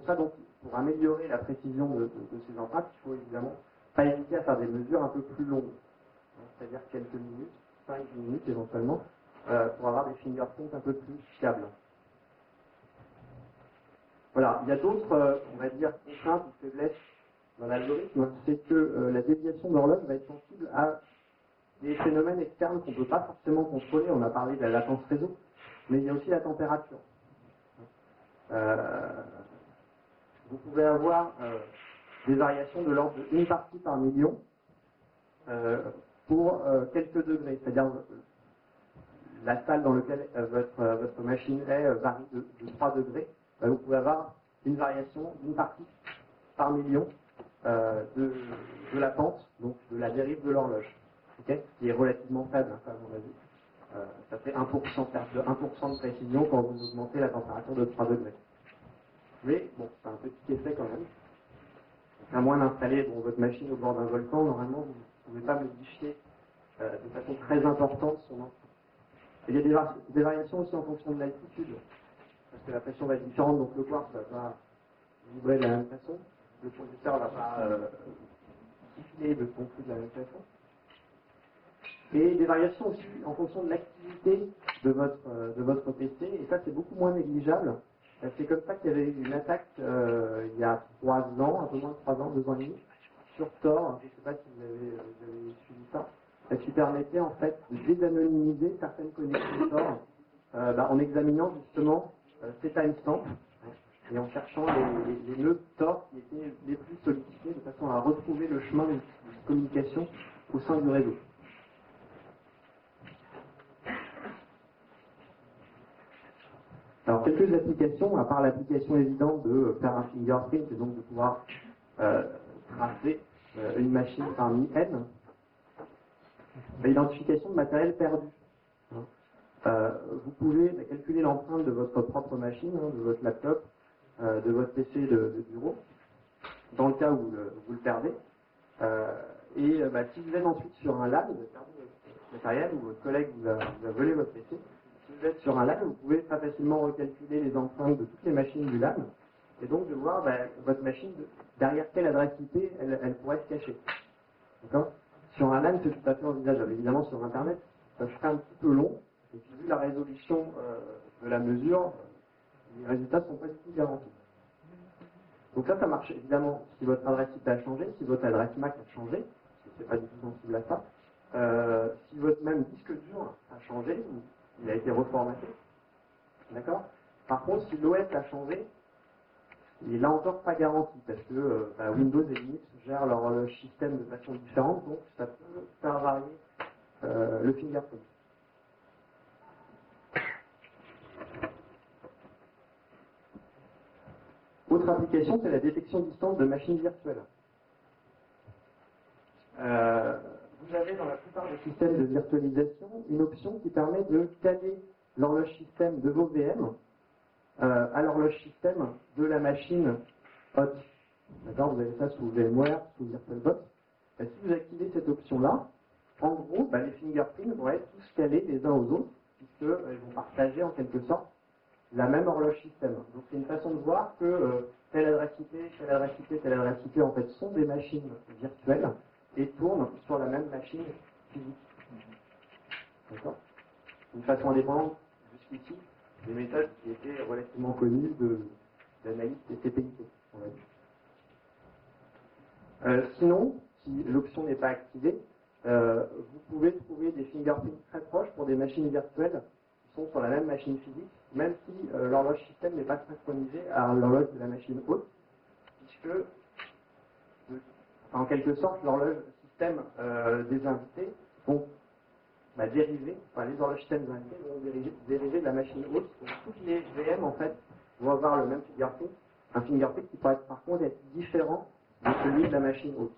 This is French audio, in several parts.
ça, donc, pour améliorer la précision de ces empreintes, il faut évidemment pas hésiter à faire des mesures un peu plus longues, hein, c'est-à-dire quelques minutes, 5 minutes éventuellement, pour avoir des fingerprints un peu plus fiables. Voilà, il y a d'autres, on va dire, contraintes ou faiblesses dans l'algorithme, c'est que la déviation d'horloge va être sensible à des phénomènes externes qu'on ne peut pas forcément contrôler. On a parlé de la latence réseau, mais il y a aussi la température. Vous pouvez avoir des variations de l'ordre d'une partie par million pour quelques degrés, c'est-à-dire la salle dans laquelle votre machine est varie de 3 degrés. Vous pouvez avoir une variation d'une partie par million de la pente, donc de la dérive de l'horloge, okay, qui est relativement faible, hein, comme on a vu. Ça fait 1%, perte de 1% de précision quand vous augmentez la température de 3 degrés. Mais bon, c'est un petit effet quand même. Donc, à moins d'installer votre machine au bord d'un volcan, normalement vous ne pouvez pas modifier de façon très importante son empreinte. Il y a des variations aussi en fonction de l'altitude, parce que la pression va être différente, donc le quartz ne va pas vibrer de la même façon, le processeur ne va pas siffler de son flux de la même façon. Et des variations aussi en fonction de l'activité de votre PC, et ça c'est beaucoup moins négligeable. C'est comme ça qu'il y avait eu une attaque il y a 3 ans, un peu moins de 3 ans, 2 ans et demi, sur Tor, je ne sais pas si vous avez suivi ça, qui permettait en fait de désanonymiser certaines connexions Tor en examinant justement ces timestamps et en cherchant les nœuds Tor qui étaient les plus sollicités de façon à retrouver le chemin de communication au sein du réseau. Alors, quelques applications, à part l'application évidente de faire un fingerprint et donc de pouvoir tracer une machine parmi N, l'identification de matériel perdu. Vous pouvez calculer l'empreinte de votre propre machine, de votre laptop, de votre PC de bureau, dans le cas où vous le perdez. Si vous êtes ensuite sur un LAN, vous avez perdu votre matériel ou votre collègue vous a volé votre PC, si vous êtes sur un LAN, vous pouvez très facilement recalculer les empreintes de toutes les machines du LAN et donc de voir votre machine, derrière quelle adresse IP elle pourrait se cacher. D'accord ? Sur un LAN, c'est tout à fait envisageable. Évidemment, sur Internet, ça serait un petit peu long, et puis vu la résolution de la mesure, les résultats ne sont pas du tout garantis. Donc là, ça marche évidemment si votre adresse IP a changé, si votre adresse MAC a changé, parce que c'est pas du tout sensible à ça. Si votre même disque dur a changé, il a été reformaté. D'accord ? Par contre, si l'OS a changé, il est là encore pas garanti, parce que Windows et Linux gèrent leur système de façon différente, donc ça peut faire varier le fingerprint. Autre application, c'est la détection distance de machines virtuelles. Vous avez dans la plupart des systèmes de virtualisation une option qui permet de caler l'horloge système de vos VM à l'horloge système de la machine hot. D'accord, vous avez ça sous VMware, sous VirtualBox. Si vous activez cette option-là, en gros, les fingerprints vont être tous calés les uns aux autres, puisqu'ils vont partager en quelque sorte la même horloge système. Donc c'est une façon de voir que telle adresse IP, telle adresse IP, telle adresse IP, en fait, sont des machines virtuelles et tournent sur la même machine physique. D'accord ? D'une façon indépendante, jusqu'ici, des méthodes qui étaient relativement connues d'analyse des TPIP, on va dire. Sinon, si l'option n'est pas activée, vous pouvez trouver des fingerprints très proches pour des machines virtuelles qui sont sur la même machine physique, même si l'horloge système n'est pas synchronisée à l'horloge de la machine haute, puisque, en quelque sorte, l'horloge système des invités vont dériver, les horloges système des invités vont dériver de la machine haute. Donc toutes les VM, en fait, vont avoir le même fingerprint, un fingerprint qui pourrait par contre être différent de celui de la machine haute.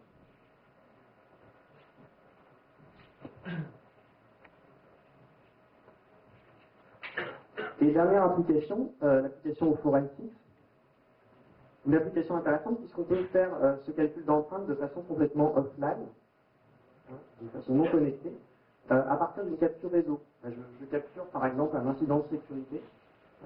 Et dernière application, l'application au forensics. Une application intéressante puisqu'on peut faire ce calcul d'empreinte de façon complètement offline, de façon non connectée, à partir d'une capture réseau. Je capture par exemple un incident de sécurité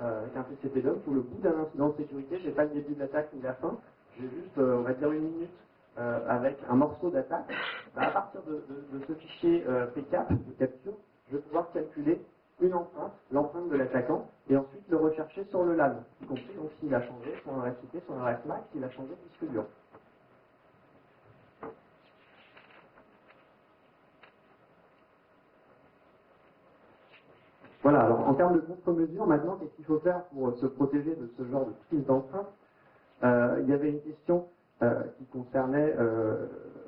avec un TCP dump où le bout d'un incident de sécurité, j'ai pas le début de l'attaque ni la fin, j'ai juste, on va dire, une minute avec un morceau d'attaque. À partir de ce fichier PCAP de capture, je vais pouvoir calculer une empreinte, l'empreinte de l'attaquant, et ensuite le rechercher sur le LAN, y compris donc s'il a changé son adresse IP, son adresse MAC, s'il a changé de disque dur. Voilà, alors en termes de contre-mesures, maintenant, qu'est-ce qu'il faut faire pour se protéger de ce genre de prise d'empreinte? Il y avait une question qui concernait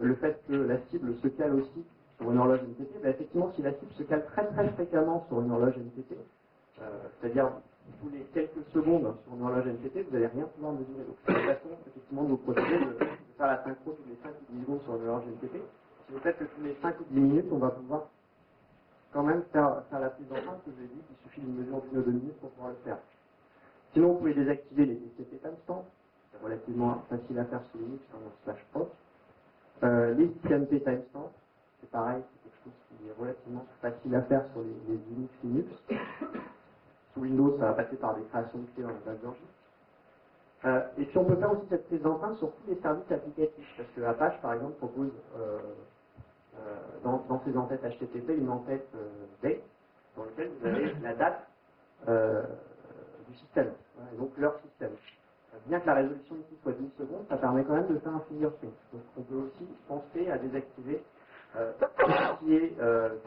le fait que la cible se cale aussi sur une horloge NTT. Ben, effectivement, si la cible se cale très très fréquemment sur une horloge NTT, c'est-à-dire tous les quelques secondes sur une horloge NTT, vous n'allez rien pouvoir mesurer. Donc c'est une façon effectivement de vous protéger de faire la synchro tous les 5 ou 10 secondes sur une horloge NTT. Si vous faites que tous les 5 ou 10 minutes, on va pouvoir quand même faire la prise d'empreinte que je vous ai dit, il suffit d'une mesure d'une ou deux minutes pour pouvoir le faire. Sinon, vous pouvez désactiver les TCP timestamps, c'est relativement facile à faire sous Linux en /proc. Les CMP timestamps, c'est pareil, c'est quelque chose qui est relativement facile à faire sur les Linux. Sous Windows, ça va passer par des créations de clés dans la base d'origine. Et puis on peut faire aussi cette prise d'empreinte sur tous les services applicatifs, parce que Apache, par exemple, propose dans ses entêtes HTTP une entête date, dans laquelle vous avez la date du système, et donc leur système. Bien que la résolution ici soit d'une seconde, ça permet quand même de faire un fingerprint. Donc on peut aussi penser à désactiver tout ce qui est date